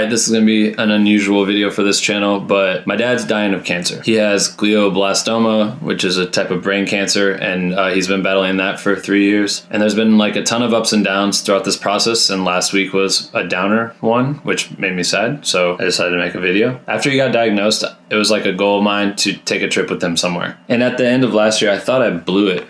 Alright, this is going to be an unusual video for this channel, but my dad's dying of cancer. He has glioblastoma, which is a type of brain cancer, and he's been battling that for 3 years. And there's been like a ton of ups and downs throughout this process, and last week was a downer one, which made me sad, so I decided to make a video. After he got diagnosed, it was like a goal of mine to take a trip with him somewhere. And at the end of last year, I thought I blew it.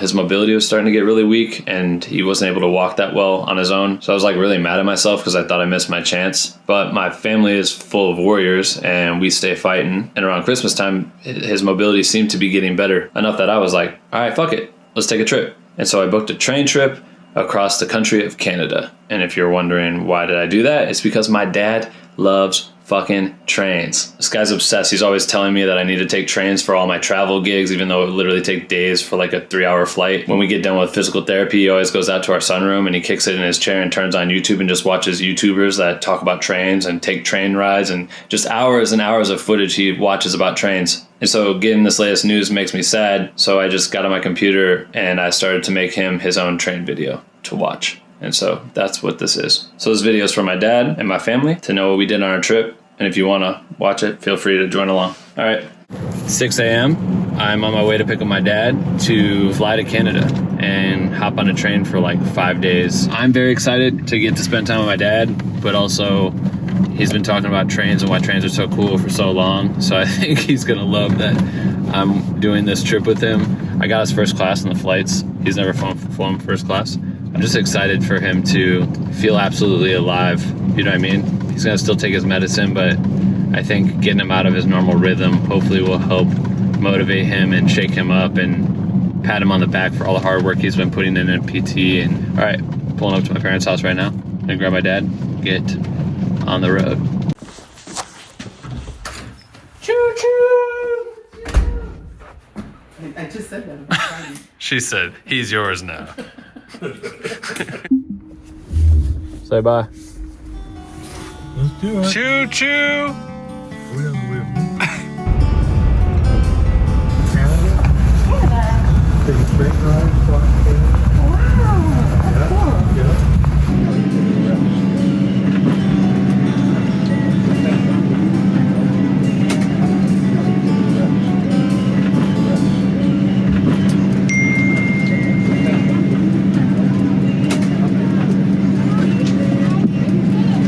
His mobility was starting to get really weak and he wasn't able to walk that well on his own. So I was like really mad at myself because I thought I missed my chance. But my family is full of warriors and we stay fighting. And around Christmas time, his mobility seemed to be getting better enough that I was like, all right, fuck it. Let's take a trip. And so I booked a train trip across the country of Canada. And if you're wondering why did I do that, it's because my dad loves fucking trains. This guy's obsessed. He's always telling me that I need to take trains for all my travel gigs, even though it literally take days for like a 3-hour flight. When we get done with physical therapy, he always goes out to our sunroom and he kicks it in his chair and turns on YouTube and just watches YouTubers that talk about trains and take train rides, and just hours and hours of footage he watches about trains. And so getting this latest news makes me sad. So I just got on my computer and I started to make him his own train video to watch. And so that's what this is. So this video is for my dad and my family to know what we did on our trip. And if you want to watch it, feel free to join along. All right. 6 a.m. I'm on my way to pick up my dad to fly to Canada and hop on a train for like 5 days. I'm very excited to get to spend time with my dad, but also he's been talking about trains and why trains are so cool for so long. So I think he's going to love that I'm doing this trip with him. I got his first class on the flights. He's never flown first class. I'm just excited for him to feel absolutely alive. You know what I mean? He's gonna still take his medicine, but I think getting him out of his normal rhythm hopefully will help motivate him and shake him up and pat him on the back for all the hard work he's been putting in PT. And all right, pulling up to my parents' house right now. I'm gonna grab my dad, get on the road. Choo choo! I just said that about Friday. She said, he's yours now. Say bye. Let's do it. Choo choo! We don't live in Canada. Take a train ride across Canada. Wow, that's cool. Yeah.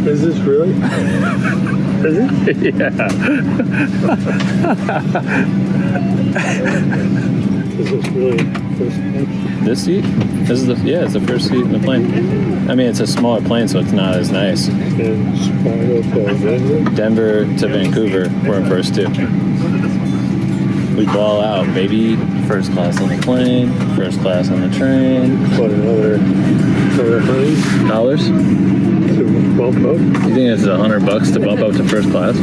Is this really? Is it? Yeah. Is this really first class? This seat? This is it's the first seat in the plane. I mean, it's a smaller plane, so it's not as nice. And Chicago to Denver? Denver to Vancouver, we're in first too. We ball out, baby. First class on the plane, first class on the train. What, another $100? to bump up? You think it's $100 to bump up to first class?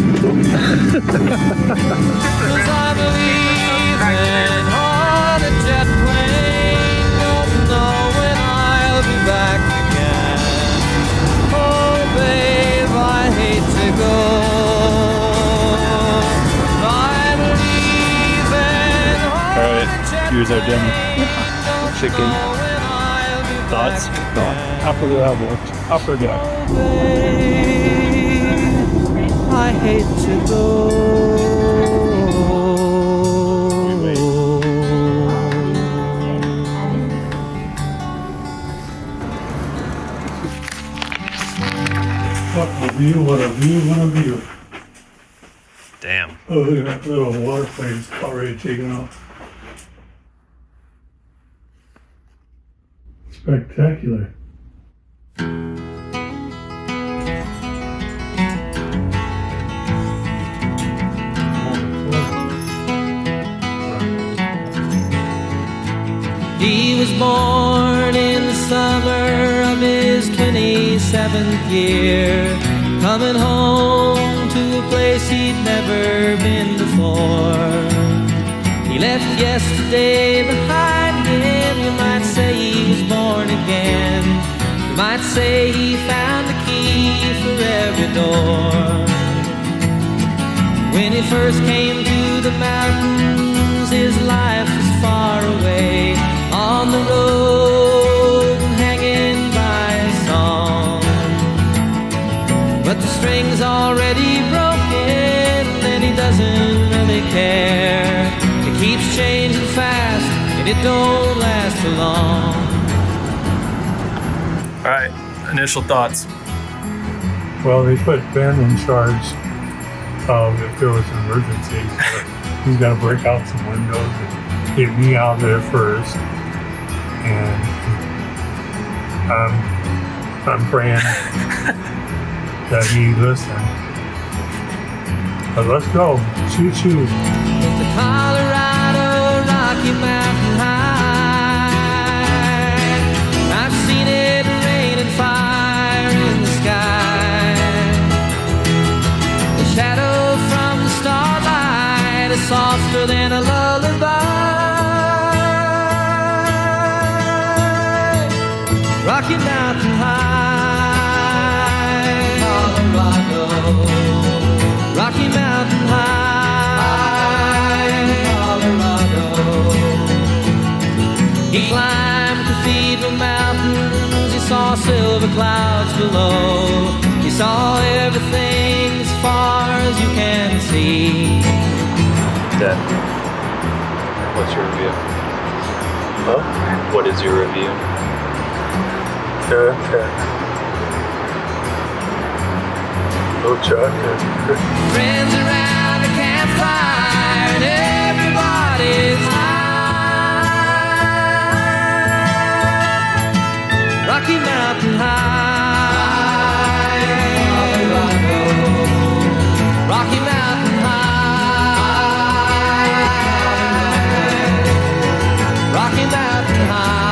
Alright, here's our dinner. Chicken. Thoughts? Upper level, upper deck. I hate to go. What a view, what a view, what a view. Damn. Oh, look at that little water plane already taken off. Spectacular. He was born in the summer of his 27th year, coming home to a place he'd never been before. He left yesterday behind him. You might say he was born again. You might say he found the key for every door. When he first came to the mountains, his life was far away, on the road, hanging by a song. But the strange everything's already broken, and he doesn't really care. It keeps changing fast, and it don't last for long. All right, initial thoughts. Well, they put Ben in charge if there was an emergency. So he's got to break out some windows and get me out there first. And I'm praying that he listens. But let's go. Choo choo. The Colorado Rocky Mountain High. I've seen it rain and fire in the sky. The shadow from the starlight is softer than a lullaby. Rocky Mountain High, Colorado. Rocky Mountain High, Colorado. He climbed Cathedral Mountains, he saw silver clouds below. He saw everything as far as you can see. Dad, what's your review? Huh? What is your review? Okay. Oh, Chuck. Friends around the campfire and everybody's high. Rocky Mountain High, Colorado. Rocky Mountain High, Rocky Mountain High.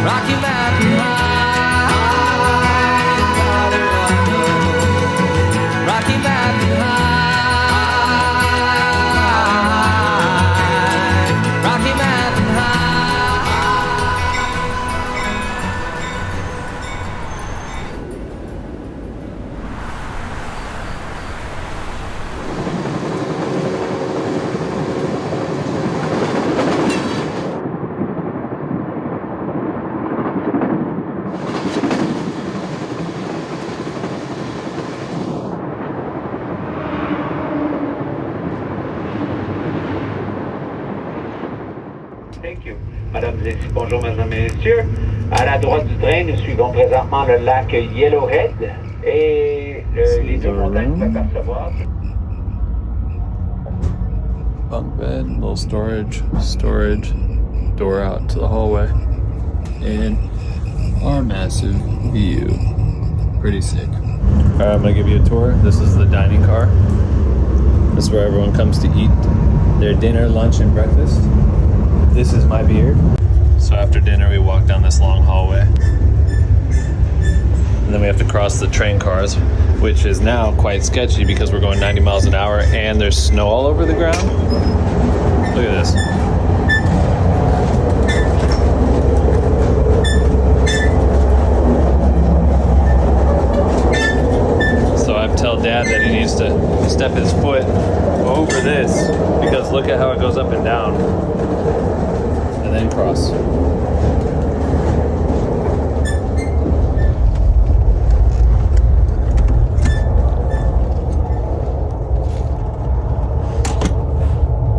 Rocky Mountain High, Colorado. Rocky Mountain High, Rocky Mountain Thank you. Madame et bonjour, mesdames et messieurs. À la droite du train, nous suivons présentement le lac Yellowhead et les deux montagnes s'apercevoir. Bunk bed, little storage, door out to the hallway, and our massive view. Pretty sick. All right, I'm gonna give you a tour. This is the dining car. This is where everyone comes to eat their dinner, lunch, and breakfast. This is my beard. So after dinner, we walk down this long hallway. And then we have to cross the train cars, which is now quite sketchy because we're going 90 miles an hour and there's snow all over the ground. Look at this. So I tell Dad that he needs to step his foot over this because look at how it goes up and down. And then cross.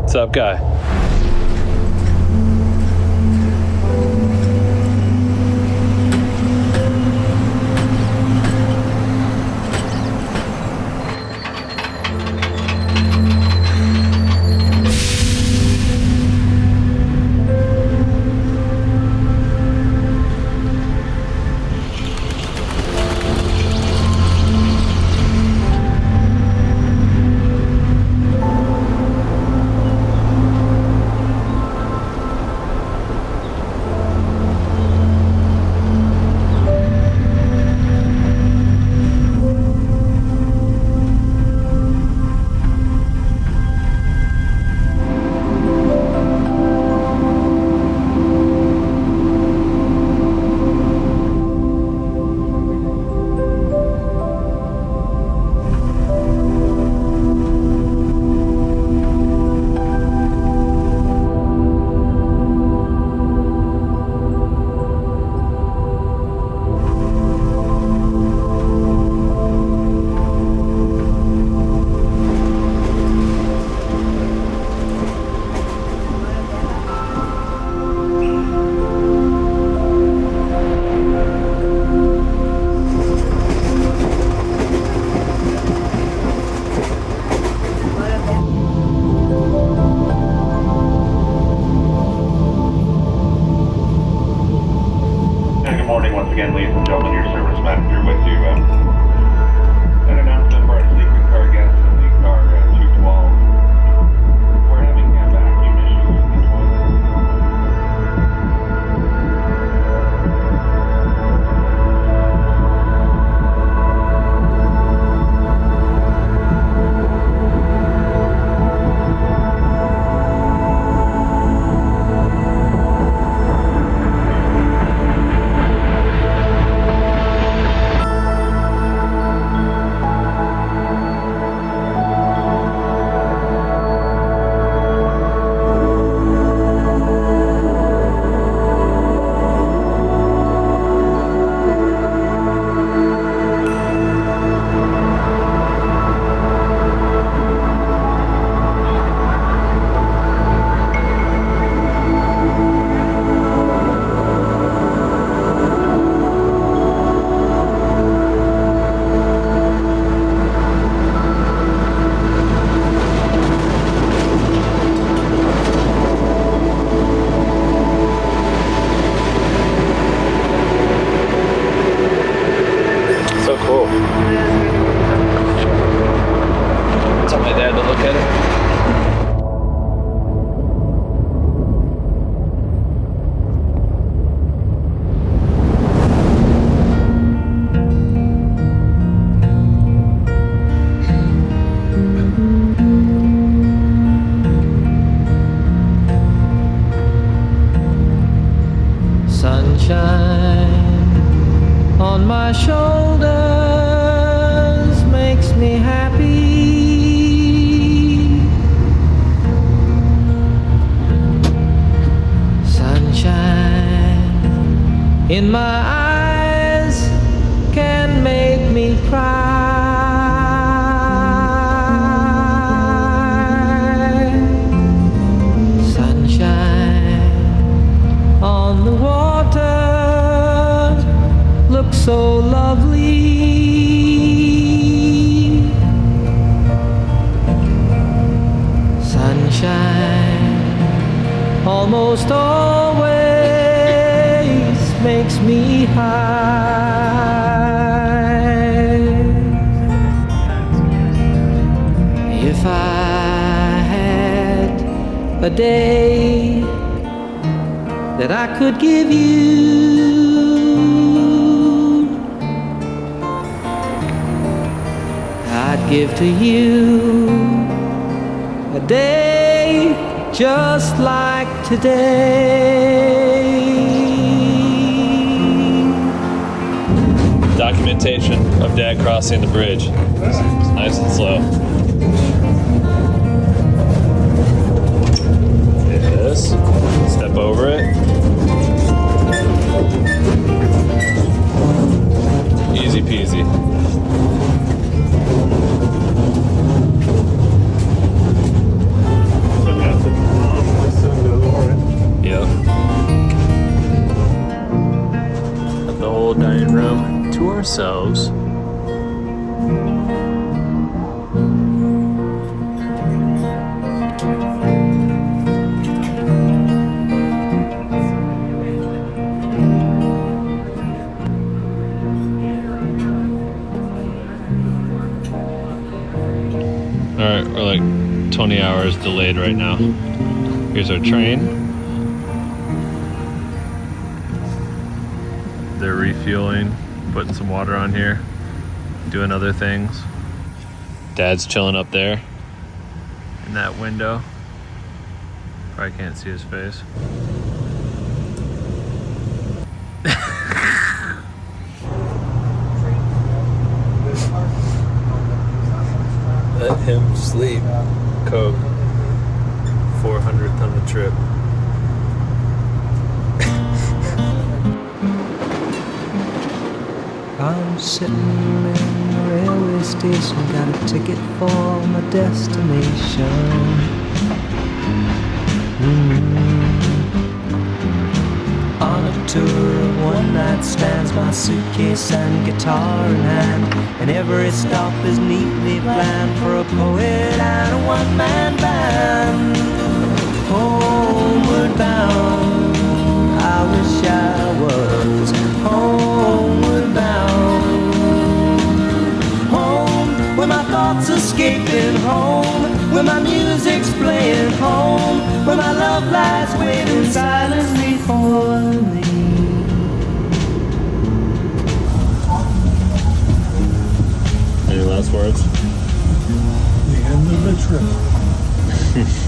What's up, guy? ladies and gentlemen, your service manager with you. An announcement for our sleeping car guests in the car 212. We're having vacuum issues with the toilet. So cool. Tell my dad to look at it. Sunshine on my shoulders makes me happy. Sunshine in my eyes can make me cry. Sunshine on the water looks so lovely. Sunshine almost always makes me high. If I had a day that I could give you, I'd give to you a day just like today. Documentation of Dad crossing the bridge. It's nice and slow. Yes. Step over it. Easy peasy. Yep. Got the whole dining room to ourselves. Alright, we're like 20 hours delayed right now. Here's our train. They're refueling, putting some water on here, doing other things. Dad's chilling up there in that window. Probably can't see his face. Let him sleep. Coke. 400th on the trip. I'm sitting in the railway station, got a ticket for my destination. On a tour of one-night stands, my suitcase and guitar in hand, and every stop is neatly planned for a poet and a one-man band. Homeward bound, I wish I was homeward thoughts escaping home, where my music's playing home, where my love lies waiting silently for me. Any last words? The end of the trip.